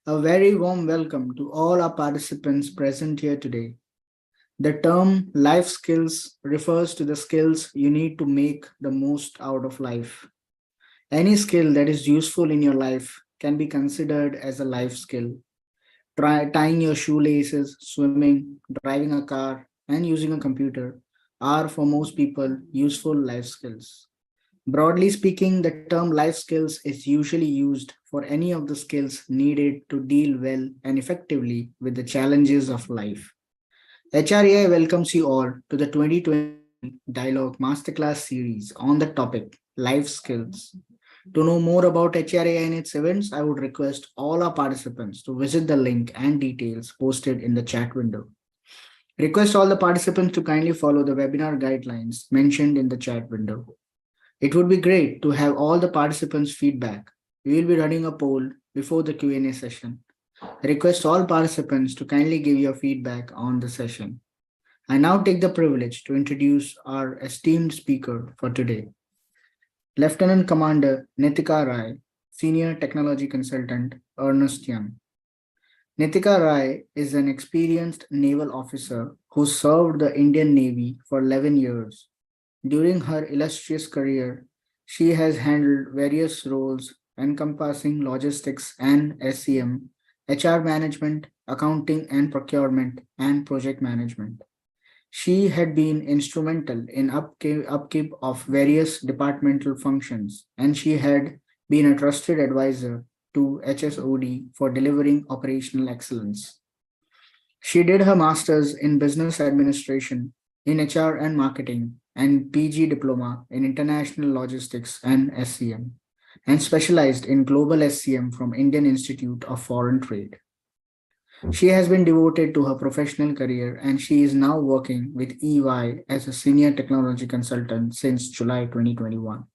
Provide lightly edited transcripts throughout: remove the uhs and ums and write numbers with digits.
A very warm welcome to all our participants present here today. The term life skills refers to the skills you need to make the most out of life. Any skill that is useful in your life can be considered as a life skill. Tying your shoelaces, swimming, driving a car, and using a computer are for most people useful life skills. Broadly speaking, the term life skills is usually used for any of the skills needed to deal well and effectively with the challenges of life. HRAI welcomes you all to the 2020 Dialogue Masterclass series on the topic Life Skills. To know more about HRAI and its events, I would request all our participants to visit the link and details posted in the chat window. Request all the participants to kindly follow the webinar guidelines mentioned in the chat window. It would be great to have all the participants' feedback. We will be running a poll before the Q&A session. I request all participants to kindly give your feedback on the session. I now take the privilege to introduce our esteemed speaker for today, Lieutenant Commander Nitika Rai, Senior Technology Consultant, Ernst Young. Nitika Rai is an experienced naval officer who served the Indian Navy for 11 years. During her illustrious career, she has handled various roles encompassing logistics and SCM, HR management, accounting and procurement, and project management. She had been instrumental in upkeep of various departmental functions, and she had been a trusted advisor to HSOD for delivering operational excellence. She did her master's in business administration, in HR and marketing, and PG diploma in international logistics and SCM, and specialized in global SCM from Indian Institute of Foreign Trade. She has been devoted to her professional career and she is now working with EY as a senior technology consultant since July 2021.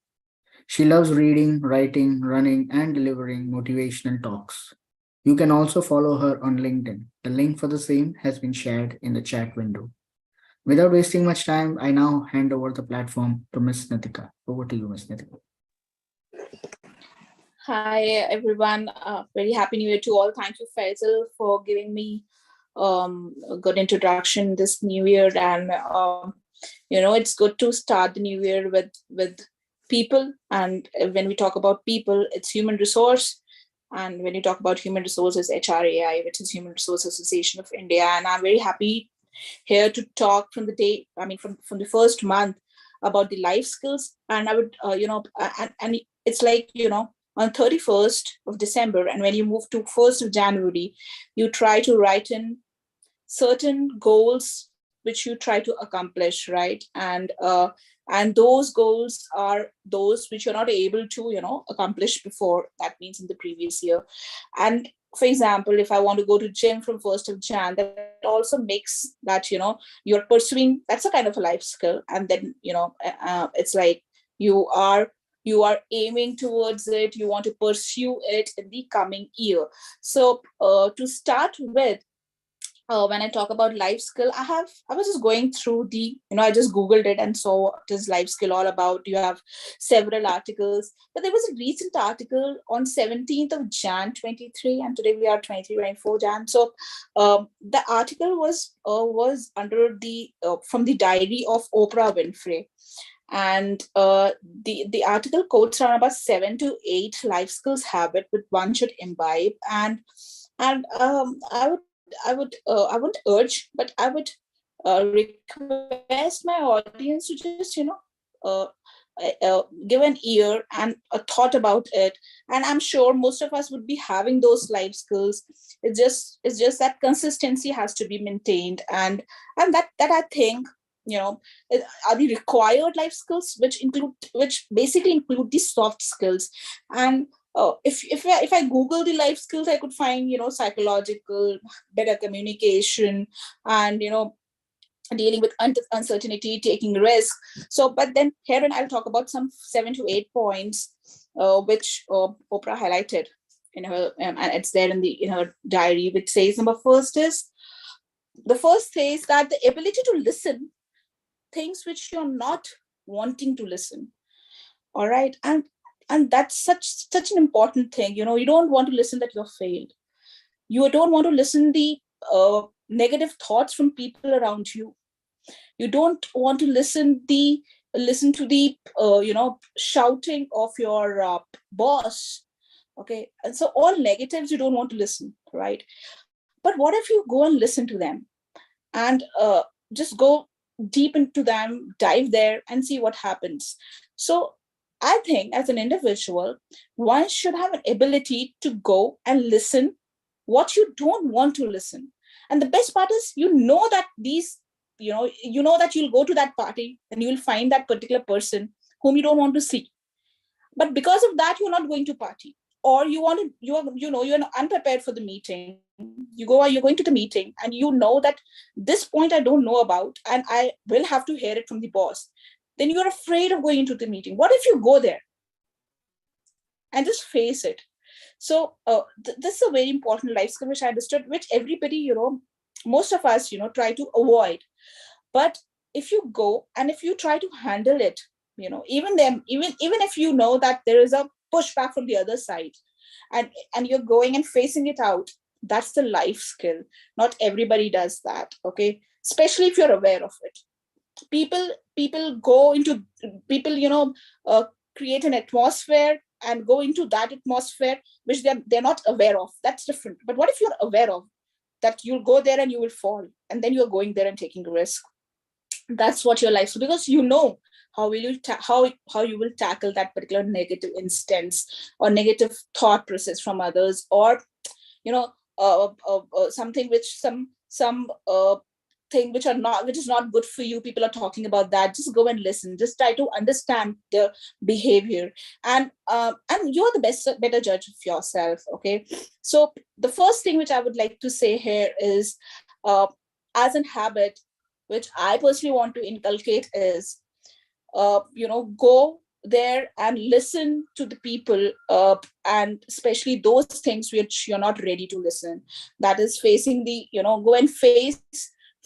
She loves reading, writing, running, and delivering motivational talks. You can also follow her on LinkedIn. The link for the same has been shared in the chat window. Without wasting much time, I now hand over the platform to Ms. Nitika. Over to you, Ms. Nitika. Hi, everyone. Very happy New Year to all. Thank you, Faisal, for giving me a good introduction this New Year. And it's good to start the New Year with people. And when we talk about people, it's human resource. And when you talk about human resources, HRAI, which is Human Resource Association of India. And I'm very happy here to talk from the day, from the first month about the life skills. And I would, and it's like, on 31st of December, and when you move to 1st of January, you try to write in certain goals which you try to accomplish, right? And those goals are those which you're not able to, accomplish before. That means in the previous year. And for example, if I want to go to gym from 1st of Jan, that also makes that, you're pursuing, that's a kind of a life skill. And then, it's like you are aiming towards it, you want to pursue it in the coming year. So to start with, when I talk about life skill, I was just going through I just Googled it and saw what is life skill all about. You have several articles, but there was a recent article on 17th of Jan 23, and today we are 23, 24 Jan. So the article was under from the diary of Oprah Winfrey. And the article quotes around about 7 to 8 life skills habit which one should imbibe. And I wouldn't urge, but I would request my audience to just give an ear and a thought about it. And I'm sure most of us would be having those life skills. It's just that consistency has to be maintained, and that I think are the required life skills, which basically include the soft skills. And if I Google the life skills, I could find psychological, better communication, and dealing with uncertainty, taking risk. So, but then here, and I'll talk about some 7 to 8 points which Oprah highlighted in her, and it's there in her diary, which says the first says that the ability to listen things which you're not wanting to listen. All right. And that's such an important thing. You don't want to listen that you're failed. You don't want to listen the negative thoughts from people around you. You don't want to listen to the shouting of your boss. Okay, and so all negatives you don't want to listen, right? But what if you go and listen to them and just go deep into them, dive there and see what happens? So I think as an individual, one should have an ability to go and listen what you don't want to listen. And the best part is, that these, that you'll go to that party and you'll find that particular person whom you don't want to see. But because of that, you're not going to party, or you're unprepared for the meeting. You're going to the meeting and you know that this point I don't know about and I will have to hear it from the boss. Then you're afraid of going into the meeting. What if you go there and just face it? So this is a very important life skill which I understood, which everybody, most of us, try to avoid. But if you go and if you try to handle it, even if you know that there is a pushback from the other side, and you're going and facing it out, that's the life skill. Not everybody does that. Okay, especially if you're aware of it. People go into people, create an atmosphere and go into that atmosphere which they're not aware of. That's different. But what if you're aware of that? You'll go there and you will fall, and then you're going there and taking a risk. That's what your life is, because how will you how you will tackle that particular negative instance or negative thought process from others, or something which some thing which is not good for you. People are talking about that. Just go and listen. Just try to understand their behavior, and you're the better judge of yourself. Okay, so the first thing which I would like to say here is, as an habit which I personally want to inculcate is, go there and listen to the people, and especially those things which you're not ready to listen. That is facing the, go and face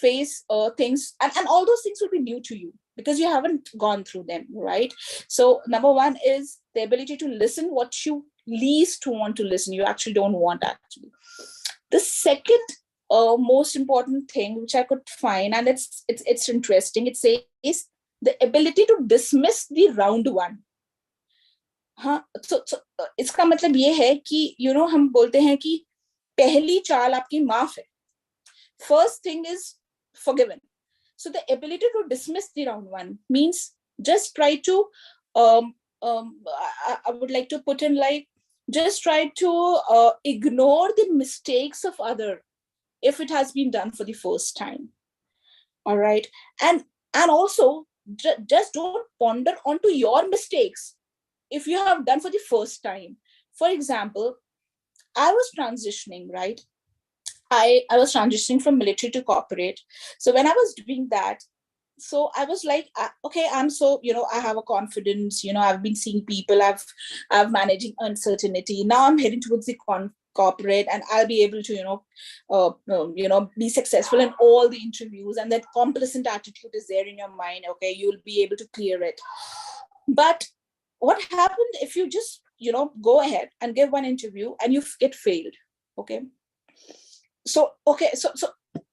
things, and all those things will be new to you because you haven't gone through them, right? So number one is the ability to listen what you least want to listen. You actually don't want, actually. The second most important thing which I could find, and it's interesting, it says the ability to dismiss the round one. हाँ, so इसका मतलब ये है कि हम बोलते हैं कि पहली चाल आपकी माफ है. First thing is forgiven. So the ability to dismiss the round one means just try to I would like to put in, like, just try to ignore the mistakes of other if it has been done for the first time. All right. And also just don't ponder onto your mistakes if you have done for the first time. For example, I was transitioning, right? I was transitioning from military to corporate. So when I was doing that, so I was like, okay, I'm so, I have a confidence, I've been seeing people, I've managing uncertainty. Now I'm heading towards the corporate, and I'll be able to, be successful in all the interviews, and that complacent attitude is there in your mind. Okay, you'll be able to clear it. But what happened if you just, go ahead and give one interview and you get failed? Okay. So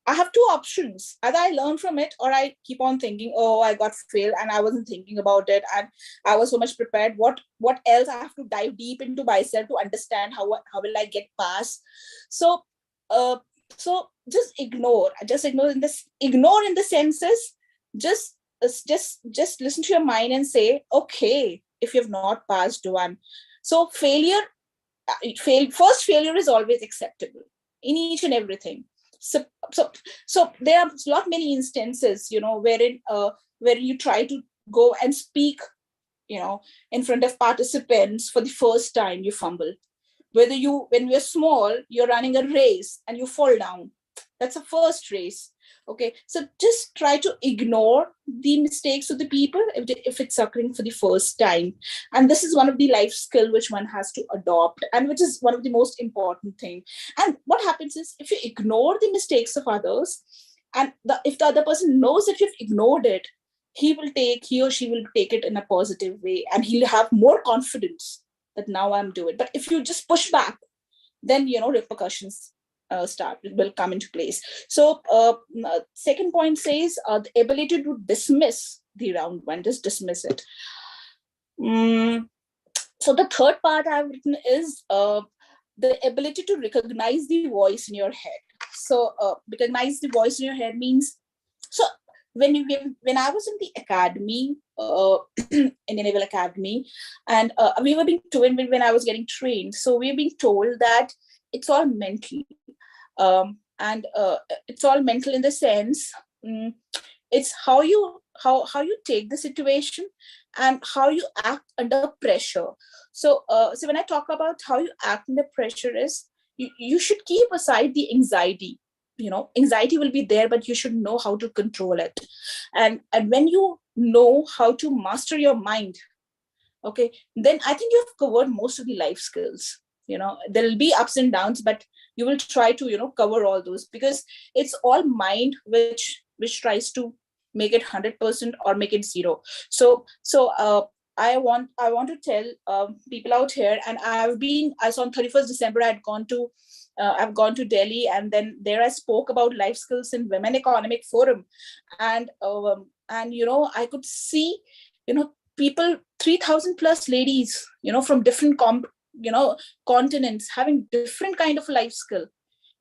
I have two options. Either I learn from it, or I keep on thinking, oh, I got failed and I wasn't thinking about it, and I was so much prepared. What else? I have to dive deep into myself to understand how will I get past. So just ignore in this. Ignore in the senses, just listen to your mind and say, okay, if you've not passed one. So first failure is always acceptable in each and everything. So there are lot many instances, wherein you try to go and speak, in front of participants for the first time, you fumble. When you're small, you're running a race and you fall down. That's a first race. Okay, so just try to ignore the mistakes of the people if it's occurring for the first time. And this is one of the life skill which one has to adopt, and which is one of the most important thing. And what happens is, if you ignore the mistakes of others, and if the other person knows that you've ignored it, he or she will take it in a positive way, and he'll have more confidence that now I'm doing it. But if you just push back, then repercussions will come into place. So second point says the ability to dismiss the round one, just dismiss it. So the third part I've written is the ability to recognize the voice in your head. So recognize the voice in your head means, so when I was in the academy, in the Naval Academy, and we were being told when I was getting trained, so we were being told that it's all mental. And it's all mental in the sense, it's how you take the situation and how you act under pressure. So so when I talk about how you act under pressure is, you should keep aside the anxiety. Anxiety will be there, but you should know how to control it. And when you know how to master your mind, okay, then I think you've covered most of the life skills. There'll be ups and downs, but you will try to cover all those, because it's all mind which tries to make it 100% or make it zero. So I want to tell people out here, and I saw on 31st December I've gone to Delhi, and then there I spoke about life skills in Women Economic Forum. And I could see people, 3,000 plus ladies from different continents, having different kind of life skill.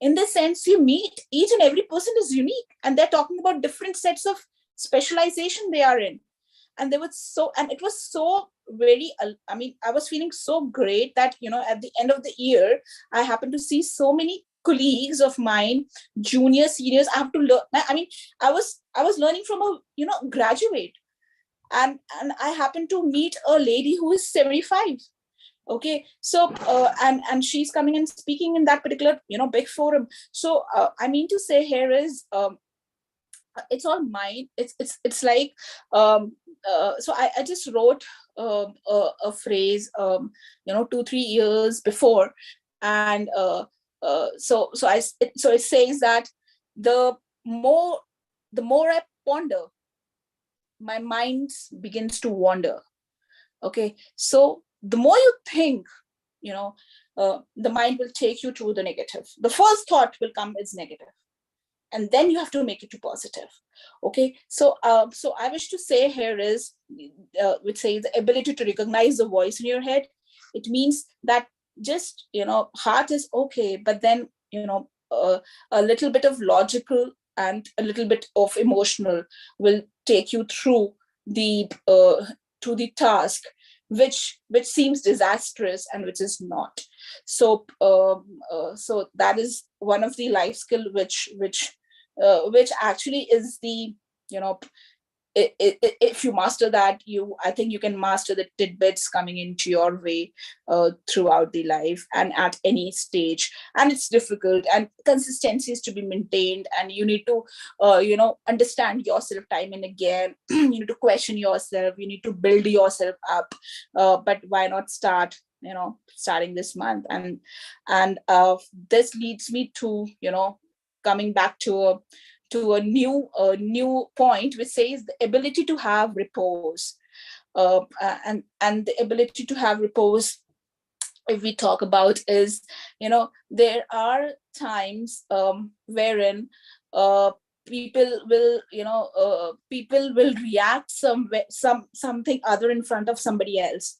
In this sense, you meet each and every person is unique, and they're talking about different sets of specialization they are in. And it was so very, I was feeling so great that at the end of the year I happened to see so many colleagues of mine, juniors, seniors. I have to learn. I was learning from a graduate, and I happened to meet a lady who is 75. Okay, so and she's coming and speaking in that particular big forum. So I mean to say here is, it's all mine. It's like, so I just wrote a phrase 2-3 years before. And so it says that the more I ponder, my mind begins to wander. Okay, so the more you think, the mind will take you to the negative. The first thought will come as negative, and then you have to make it to positive. Okay, so I wish to say here is, which says the ability to recognize the voice in your head. It means that just heart is okay, but then a little bit of logical and a little bit of emotional will take you through the to the task which seems disastrous and which is not. So so that is one of the life skill which actually is the if you master that, I think you can master the tidbits coming into your way throughout the life and at any stage. And it's difficult, and consistency is to be maintained, and you need to understand yourself time and again. You need to question yourself, you need to build yourself up. But why not starting this month? And this leads me to coming back to a new point, which says the ability to have repose. And the ability to have repose, if we talk about, is there are times wherein people will react something other in front of somebody else.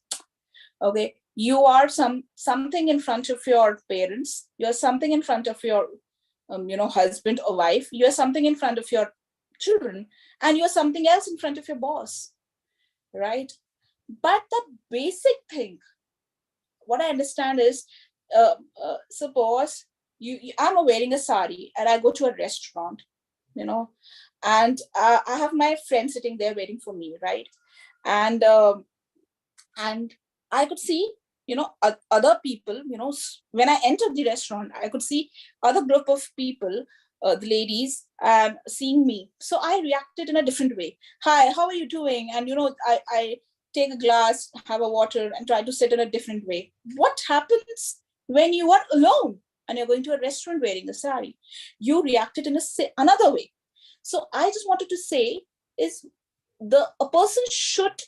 Okay, you are something in front of your parents, you're something in front of your husband or wife, you're something in front of your children, and you're something else in front of your boss, right? But the basic thing, what I understand is, suppose I'm wearing a sari and I go to a restaurant, and I have my friend sitting there waiting for me, right? And I could see other people, when I entered the restaurant, I could see other group of people, the ladies, and seeing me. So I reacted in a different way. Hi, how are you doing? And I take a glass, have a water, and try to sit in a different way. What happens when you are alone and you're going to a restaurant wearing a sari? You reacted in another way. So I just wanted to say is, a person should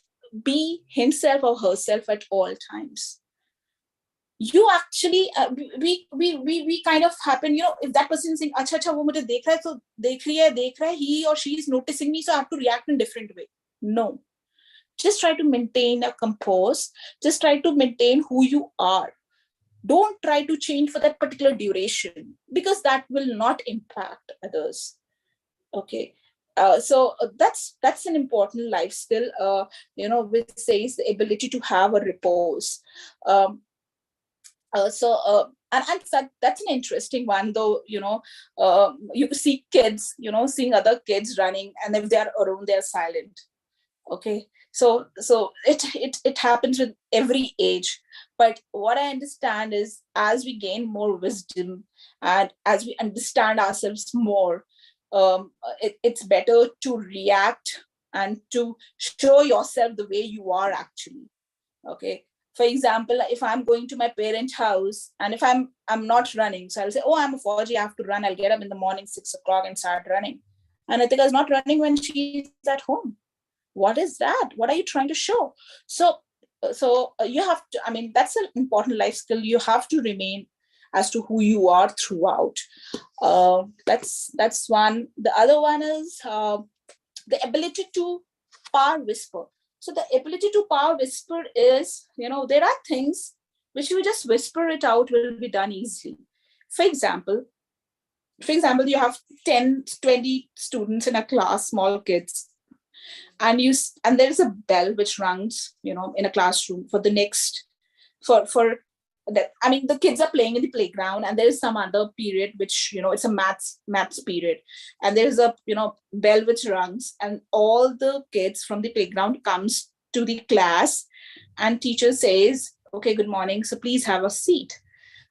be himself or herself at all times. you actually we kind of happen, if that person is saying acha acha wo mujhe dekh raha hai, so dekh raha hai, he or she is noticing me, so I have to react in a different way. No, just try to maintain a compose, just try to maintain who you are. Don't try to change for that particular duration, because that will not impact others. Okay. That's an important life skill, which says the ability to have a repose. um, and that's an interesting one, though. You see kids, seeing other kids running, and if they are around, they're silent. Okay. So it happens with every age. But what I understand is, as we gain more wisdom and as we understand ourselves more, it's better to react and to show yourself the way you are actually. Okay. For example, if I'm going to my parents' house, and if I'm not running, so I'll say, oh, I'm a Fauji, I have to run. I'll get up in the morning 6 o'clock and start running. And Atika is not running when she's at home. What is that? What are you trying to show? So you have to, I mean, that's an important life skill. You have to remain as to who you are throughout. That's one. The other one is the ability to power whisper. So the ability to power whisper is, there are things which you just whisper it out will be done easily. For example, you have 10, 20 students in a class, small kids, and there is a bell which rings, in a classroom for the next, for that. I mean, the kids are playing in the playground, and there is some other period which, it's a maths period, and there is a, bell which rings, and all the kids from the playground comes to the class, and teacher says, okay, good morning, so please have a seat.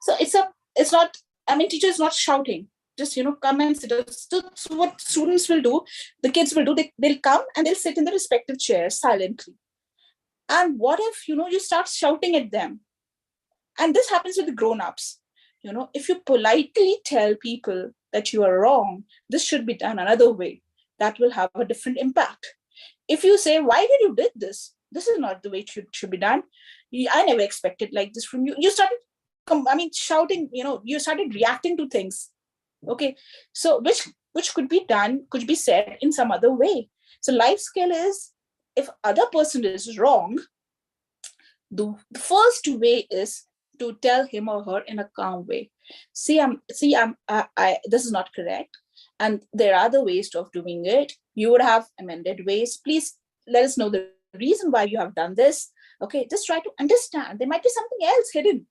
So it's not, I mean, teacher is not shouting, just, come and sit. So what students will do, the kids will do, they'll come and they'll sit in the respective chairs silently. And what if, you start shouting at them? And this happens with the grown-ups. If you politely tell people that you are wrong, this should be done another way, that will have a different impact. If you say, why did you did this? This is not the way it should be done. I never expected like this from you. You started, shouting, you started reacting to things. Okay. So which could be done, could be said in some other way. So life skill is, if other person is wrong, the first way is to tell him or her in a calm way. This is not correct, and there are other ways of doing it. You would have amended ways. Please let us know the reason why you have done this. Okay, just try to understand. There might be something else hidden.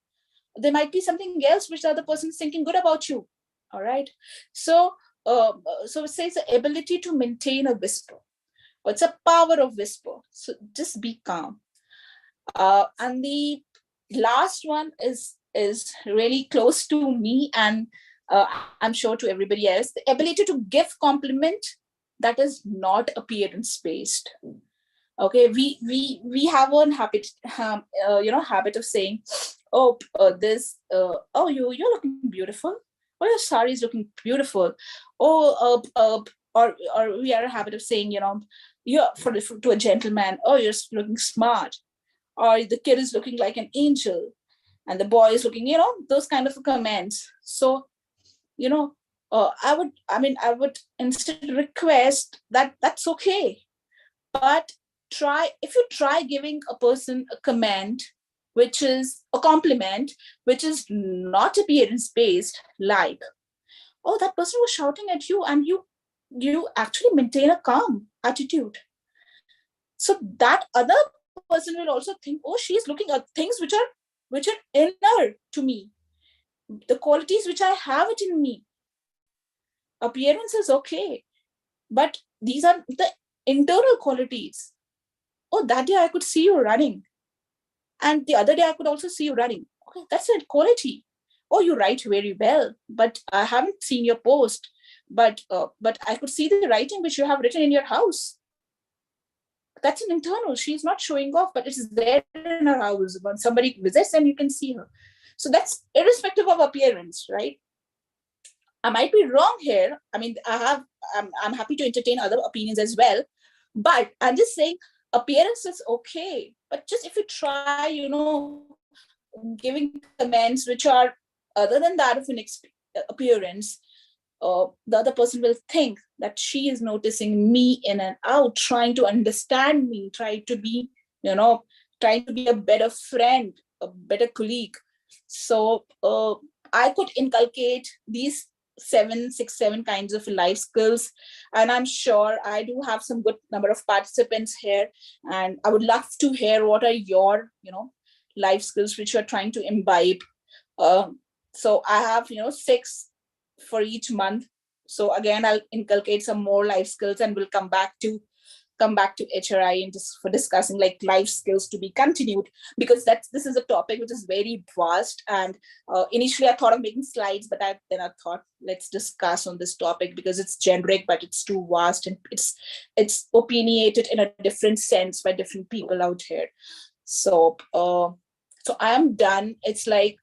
There might be something else which the other person is thinking good about you. All right. So it says the ability to maintain a whisper. It's a power of whisper. So just be calm. And the last one is really close to me, and I'm sure to everybody else: the ability to give compliment that is not appearance based. Okay, we have one habit, habit of saying, oh, you're looking beautiful. Oh, your sari is looking beautiful. Oh, or we are a habit of saying, you're to a gentleman, oh, you're looking smart, or the kid is looking like an angel, and the boy is looking, those kind of comments. So, I would instead request that that's okay, but if you try giving a person a comment, which is a compliment, which is not appearance based, like, oh, that person was shouting at you, and you actually maintain a calm attitude. So that other person will also think, oh, she's looking at things which are inner to me, the qualities which I have it in me. Appearance is okay, but these are the internal qualities. Oh, that day I could see you running, and the other day I could also see you running. Okay, that's a quality. Oh, you write very well, but I haven't seen your post, but I could see the writing which you have written in your house. That's an internal. She's not showing off, but it's there in her house. When somebody visits, and you can see her. So that's irrespective of appearance, right? I might be wrong here. I mean, I'm happy to entertain other opinions as well, but I'm just saying appearance is okay. But just if you try, giving comments which are other than that of an appearance, the other person will think that she is noticing me in and out, trying to understand me, trying to be a better friend, a better colleague. So I could inculcate these 7 kinds of life skills, and I'm sure I do have some good number of participants here, and I would love to hear what are your life skills which you're trying to imbibe. So I have 6 for each month. So again, I'll inculcate some more life skills, and we'll come back to HRI and just for discussing like life skills to be continued, because this is a topic which is very vast. And initially I thought of making slides, but then I thought, let's discuss on this topic because it's generic, but it's too vast, and it's opinionated in a different sense by different people out here. So I am done. It's like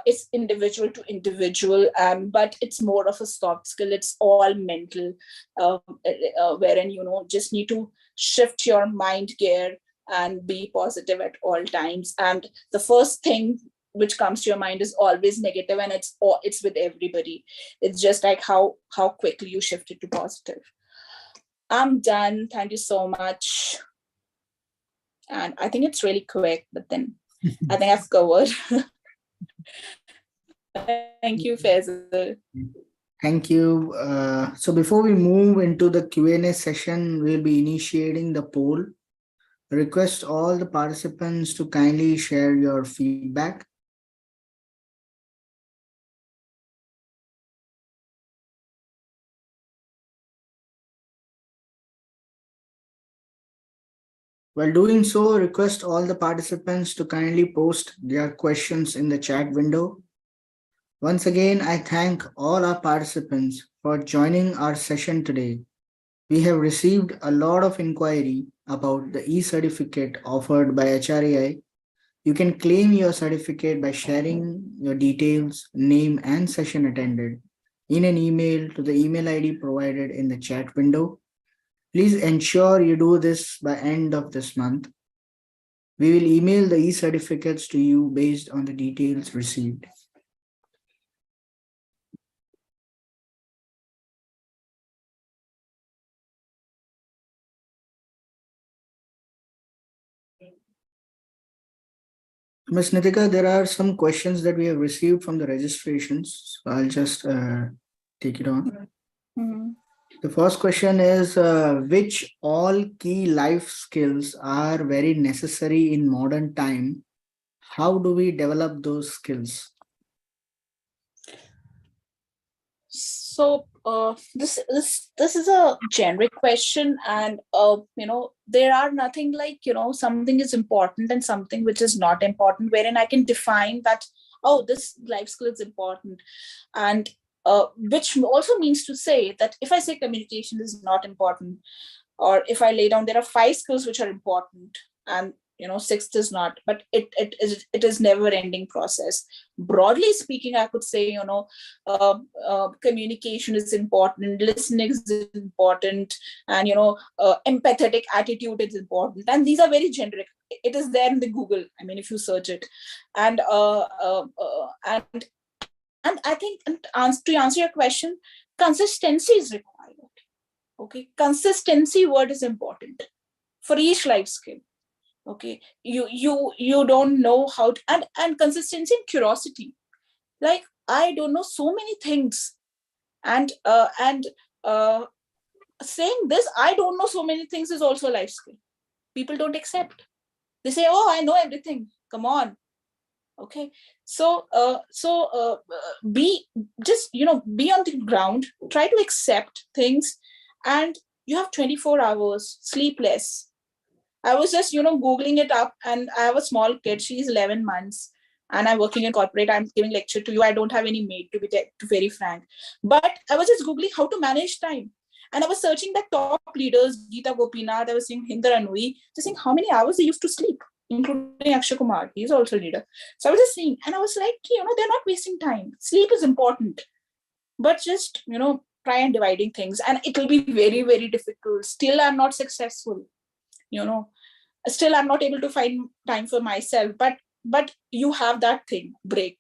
it's individual to individual, but it's more of a soft skill. It's all mental, wherein just need to shift your mind gear and be positive at all times. And the first thing which comes to your mind is always negative, and it's with everybody. It's just like how quickly you shift it to positive. I'm done. Thank you so much. And I think it's really quick, but then I think I've covered. Thank you, Faisal. Thank you. So before we move into the Q&A session, we'll be initiating the poll. Request all the participants to kindly share your feedback. While doing so, request all the participants to kindly post their questions in the chat window. Once again, I thank all our participants for joining our session today. We have received a lot of inquiry about the e-certificate offered by HRAI. You can claim your certificate by sharing your details, name, and session attended in an email to the email ID provided in the chat window. Please ensure you do this by end of this month. We will email the e-certificates to you based on the details received. Ms. Nitika, there are some questions that we have received from the registrations. So I'll just take it on. Mm-hmm. The first question is, which all key life skills are very necessary in modern time? How do we develop those skills? So this is a generic question, and there are nothing like something is important and something which is not important, wherein I can define that, oh, this life skill is important, and which also means to say that if I say communication is not important, or if I lay down there are 5 skills which are important, and 6th is not, but it is never ending process. Broadly speaking, I could say communication is important, listening is important, and empathetic attitude is important, and these are very generic. It is there in the Google, I mean, if you search it. And I think, to answer your question, consistency is required. Okay, consistency word is important for each life skill. Okay, you don't know how to, and consistency and curiosity. Like, I don't know so many things, and saying this, I don't know so many things, is also a life skill. People don't accept. They say, oh, I know everything. Come on. Okay, so be on the ground, try to accept things, and you have 24 hours, sleepless. I was just googling it up, and I have a small kid, she's 11 months, and I'm working in corporate. I'm giving lecture to you. I don't have any maid, to be very frank, but I was just googling how to manage time, and I was searching the top leaders, Geeta Gopinath, I was seeing Hinder Anui, just seeing how many hours they used to sleep, including Akshay Kumar. He's also a leader. So I was just seeing, and I was like, they're not wasting time. Sleep is important, but just, try and dividing things, and it will be very, very difficult. Still, I'm not successful. Still I'm not able to find time for myself, but but you have that thing, break.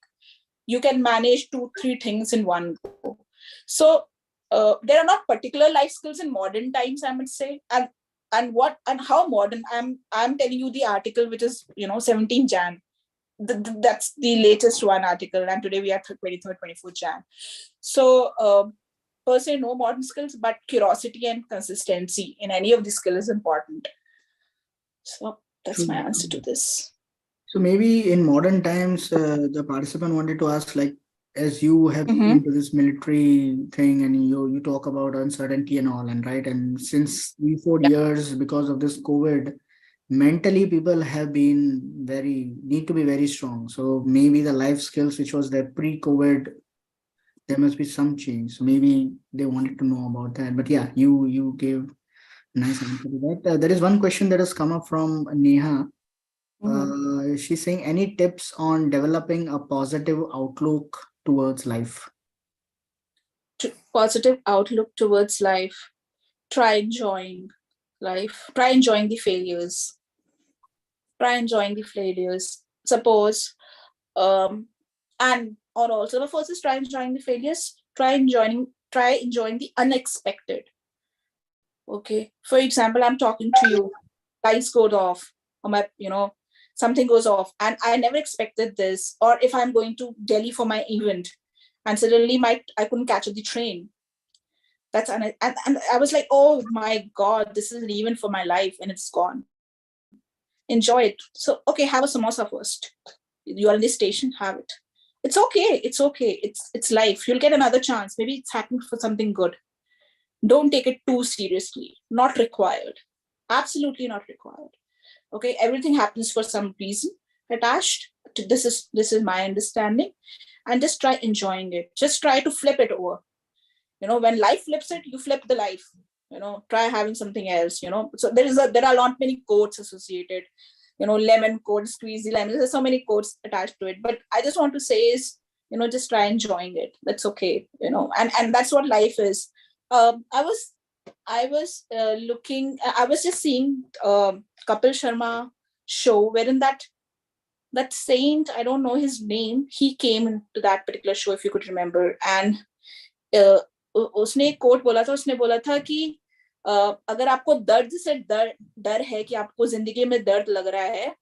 You can manage 2-3 things in one go. So there are not particular life skills in modern times, I would say. And what and how modern, I'm telling you the article, which is 17 Jan. That's the latest one article, and today we are 23rd, 24th Jan. So per se, no modern skills, but curiosity and consistency in any of the skill is important. So that's my answer to this. So maybe in modern times, the participant wanted to ask, like, as you have been into this military thing and you talk about uncertainty and all, and right, and since 3-4 years because of this COVID, mentally people have been need to be very strong. So maybe the life skills which was there pre-COVID, there must be some change. So maybe they wanted to know about that. But yeah, you gave a nice answer to that. There is one question that has come up from Neha. She's saying, any tips on developing a positive outlook towards life? Positive outlook towards life. Try enjoying life. Try enjoying the failures. Try enjoying the failures. Suppose, and or also the first is try enjoying the failures. Try enjoying the unexpected. Okay. For example, I'm talking to you, lights go off, or my something goes off, and I never expected this. Or if I'm going to Delhi for my event, and suddenly I couldn't catch the train. And I was like, oh my God, this is an event for my life, and it's gone. Enjoy it. So okay, have a samosa first. You are in the station, have it. It's okay. It's okay. It's life. You'll get another chance. Maybe it's happened for something good. Don't take it too seriously. Not required. Absolutely not required. Okay, everything happens for some reason attached to this is my understanding, and just try enjoying it. Just try to flip it over. When life flips it, you flip the life. Try having something else. So there are not many quotes associated. Lemon quote, squeeze the lemon. There's so many quotes attached to it. But I just want to say is, just try enjoying it. That's okay. And that's what life is. I was looking. I was just seeing Kapil Sharma show, wherein that saint, I don't know his name, he came into that particular show, if you could remember, and उसने एक coat बोला था. उसने बोला था कि अगर आपको दर्द से डर है कि आपको जिंदगी में दर्द लग रहा है,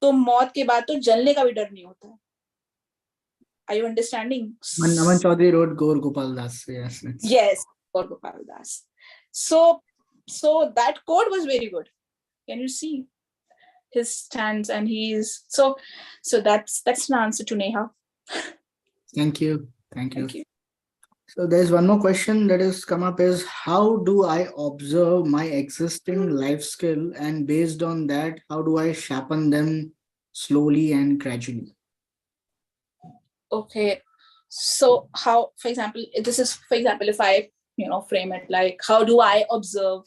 तो मौत के बाद तो जलने का भी डर नहीं होता है. Are you understanding? Aman Chaudhary wrote Gaur Gopal Das. Yes, Gaur Gopal Das. So that quote was very good. Can you see his stance? And he's so that's an answer to Neha. Thank you. So there's one more question that has come up is, how do I observe my existing life skill, and based on that, how do I sharpen them slowly and gradually? Okay. So how, for example, if I, frame it like, how do I observe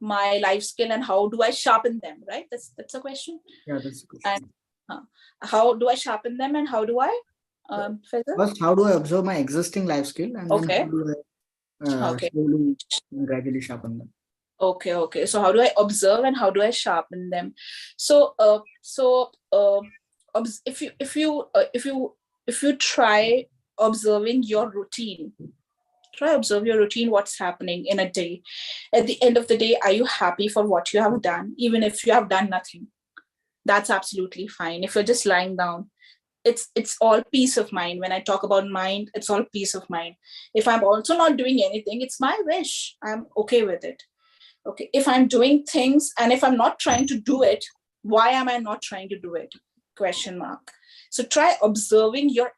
my life skill and how do I sharpen them, right? That's a question. Yeah, that's a question. And how do I sharpen them and how do I first, how do I observe my existing life skill, and then how do I slowly and gradually sharpen them? Okay. So how do I observe and how do I sharpen them? So if you try observing your routine, what's happening in a day. At the end of the day, are you happy for what you have done? Even if you have done nothing, that's absolutely fine. If you're just lying down, it's all peace of mind. When I talk about mind, it's all peace of mind. If I'm also not doing anything, it's my wish. I'm okay with it. Okay. If I'm doing things and if I'm not trying to do it, why am I not trying to do it? Question mark. So try observing your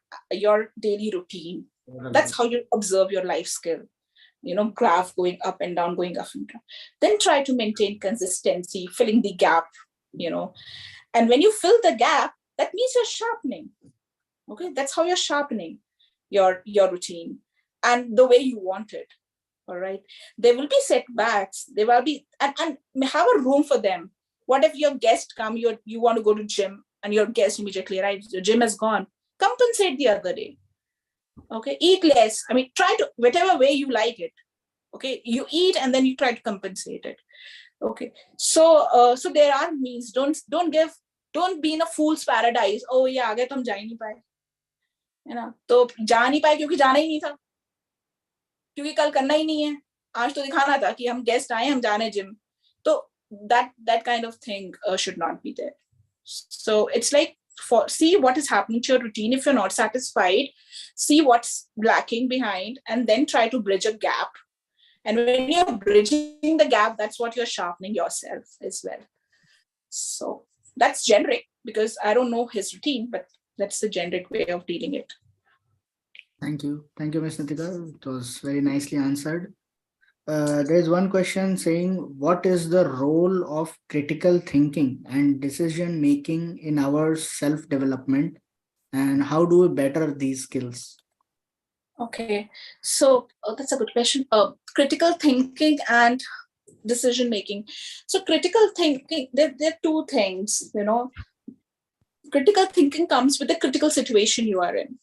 daily routine. That's how you observe your life skill. Graph going up and down, going up and down. Then try to maintain consistency, filling the gap, And when you fill the gap, that means you're sharpening. Okay, that's how you're sharpening your routine and the way you want it. All right. There will be setbacks. There will be, and have a room for them. What if your guest come, you want to go to gym and your guest immediately arrives, your gym is gone. Compensate the other day. Okay, eat less. I mean, try to, whatever way you like it. Okay, you eat and then you try to compensate it. Okay, so there are means. Don't give Don't be in a fool's paradise. Oh ये आ गए तो हम जा ही नहीं पाए, है ना? तो जा नहीं पाए क्योंकि जाना ही नहीं था, क्योंकि कल करना ही नहीं है, आज तो दिखाना था कि हम गेस्ट आए, हम जा रहे हैं जिम. तो that kind of thing should not be there. So it's like, see what is happening to your routine. If you're not satisfied, see what's lacking behind and then try to bridge a gap. And when you're bridging the gap, that's what you're sharpening yourself as well. So that's generic because I don't know his routine, but that's the generic way of dealing it. Thank you, Ms. Nitika. It was very nicely answered. There's one question saying, what is the role of critical thinking and decision making in our self-development, and how do we better these skills? Okay, so that's a good question. Critical thinking and decision making. So critical thinking, there are two things, you know. Critical thinking comes with the critical situation you are in.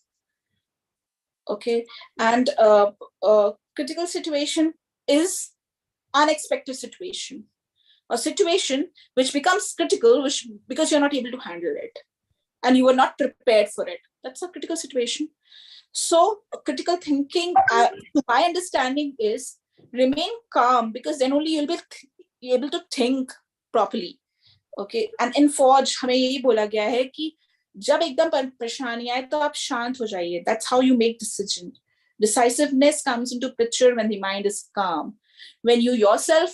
Okay, and critical situation is unexpected situation, a situation which becomes critical which because you're not able to handle it and you were not prepared for it. That's a critical situation. So critical thinking, my understanding is remain calm, because then only you'll be able to think properly. Okay, and in Forge हमें यही बोला गया है कि जब एकदम परेशानी आए तो आप शांत हो जाइए. That's how you make decision. Decisiveness comes into picture when the mind is calm. When you yourself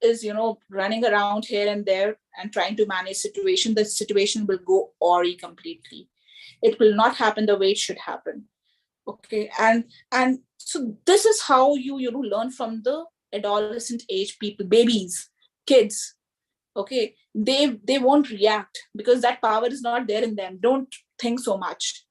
is, you know, running around here and there and trying to manage situation, the situation will go awry completely. It will not happen the way it should happen. Okay, and so this is how you learn from the adolescent age people, babies, kids. Okay, they won't react because that power is not there in them. Don't think so much.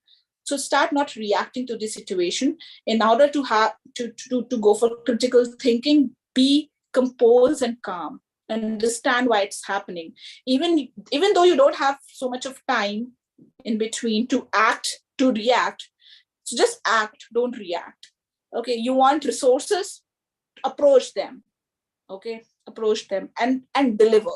So start not reacting to the situation. In order to have to go for critical thinking, be composed and calm, understand why it's happening. Even though you don't have so much of time in between to act, to react, so just act, don't react. Okay, you want resources, approach them. Okay, approach them and deliver.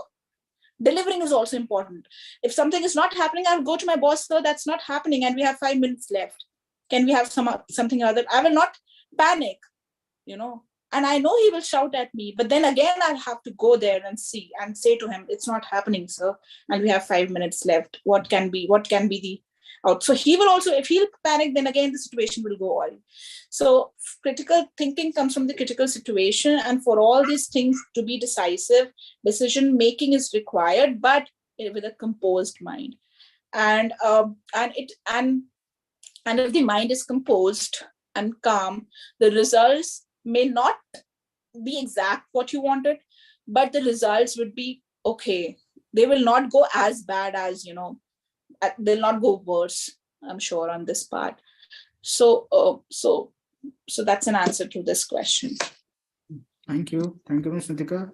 Delivering is also important. If something is not happening, I'll go to my boss, sir, that's not happening and we have 5 minutes left. Can we have something other? I will not panic, you know. And I know he will shout at me, but then again, I'll have to go there and see and say to him, it's not happening, sir, and we have 5 minutes left. What can be the out? So he will also, if he'll panic, then again the situation will go on. So critical thinking comes from the critical situation, and for all these things to be decisive, decision making is required, but with a composed mind. And if the mind is composed and calm, the results may not be exact what you wanted, but the results would be okay. They will not go as bad as, you know, they'll not go worse, I'm sure, on this part. So that's an answer to this question. Thank you, Ms. Nitika.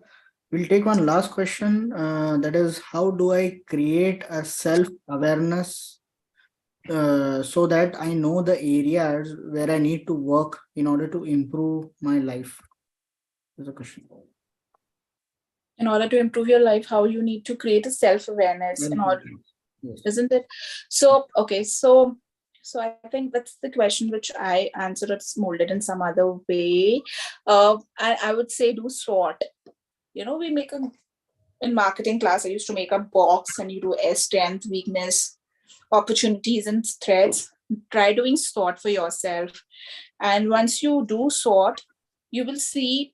We'll take one last question, that is, how do I create a self-awareness so that I know the areas where I need to work in order to improve my life? Is a question. In order to improve your life, how you need to create a self-awareness in order, yes, isn't it? So okay, so I think that's the question which I answered. It's molded in some other way. I would say do SWOT. You know, we make in marketing class, I used to make a box and you do strength, weakness, opportunities and threats. Try doing SWOT for yourself. And once you do SWOT, you will see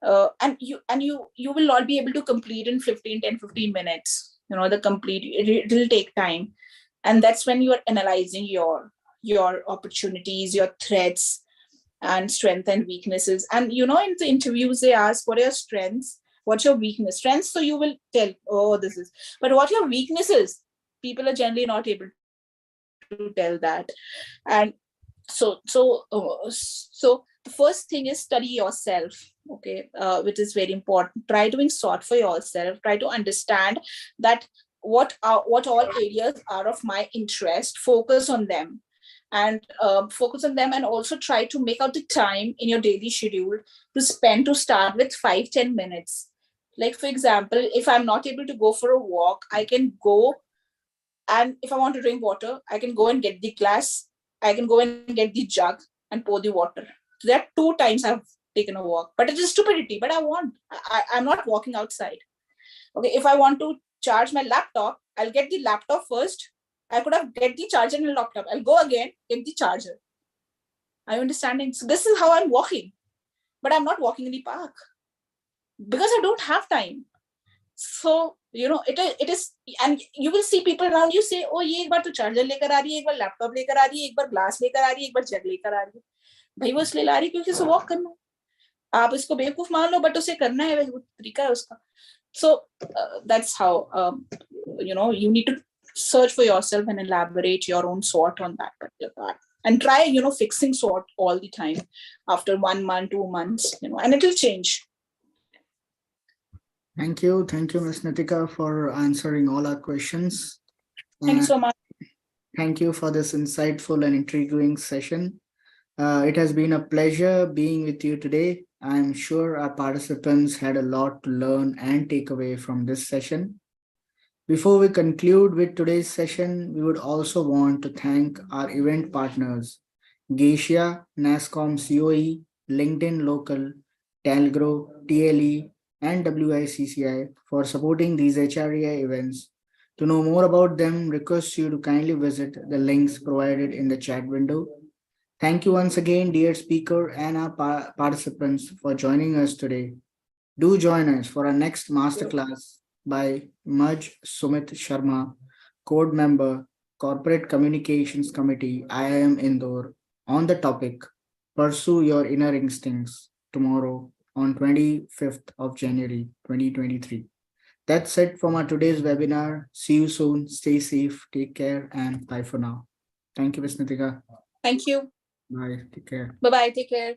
and you will not be able to complete in 10-15 minutes. You know, it will take time. And that's when you are analyzing your opportunities, your threats, and strength and weaknesses. And you know, in the interviews they ask, what are your strengths, what's your weakness? Strengths, so you will tell, oh, this is, but what your weaknesses, people are generally not able to tell that. And so the first thing is study yourself. Okay, which is very important. Try doing SWOT for yourself. Try to understand that what all areas are of my interest. Focus on them, and also try to make out the time in your daily schedule to start with 5-10 minutes. Like, for example, if I'm not able to go for a walk, I can go And if I want to drink water, I can go and get the glass, I can go and get the jug and pour the water. So there are 2 times I've taken a walk, but it is stupidity. But I'm not walking outside. Okay, if I want to charge my laptop, I'll get the laptop first. I could have get the charger and laptop. I'll go again, get the charger. Are you understanding? So this is how I'm walking, but I'm not walking in the park because I don't have time. So it is, and you will see people around you say, oh, ये एक बार तो charger लेकर आ रही है, एक बार laptop लेकर आ रही है, एक बार glass लेकर आ रही है, एक बार jug लेकर आ रही है. भाई वो इसलिए ला रही है क्योंकि उसे walk करना है. आप इसको बेवकूफ मान लो, बट उसे करना है, वो तरीका है उसका. So that's how you need to search for yourself and elaborate your own SWOT on that particular part, and try fixing SWOT all the time after 1 month, 2 months, and it will change. Thank you, Ms. Nitika, for answering all our questions. Thank you so much. Thank you for this insightful and intriguing session. It has been a pleasure being with you today. I'm sure our participants had a lot to learn and take away from this session. Before we conclude with today's session, we would also want to thank our event partners, Geisha, NASCOM COE, LinkedIn Local, Talgro, TLE, and WICCI for supporting these HREI events. To know more about them, request you to kindly visit the links provided in the chat window. Thank you once again, dear speaker and our participants, for joining us today. Do join us for our next masterclass by Maj Sumit Sharma, Code Member, Corporate Communications Committee, IIM Indore, on the topic Pursue Your Inner Instincts, tomorrow on 25th of January 2023. That's it from our today's webinar. See you soon. Stay safe. Take care and bye for now. Thank you, Ms. Nitika. Thank you. Bye. Take care. Bye-bye. Take care.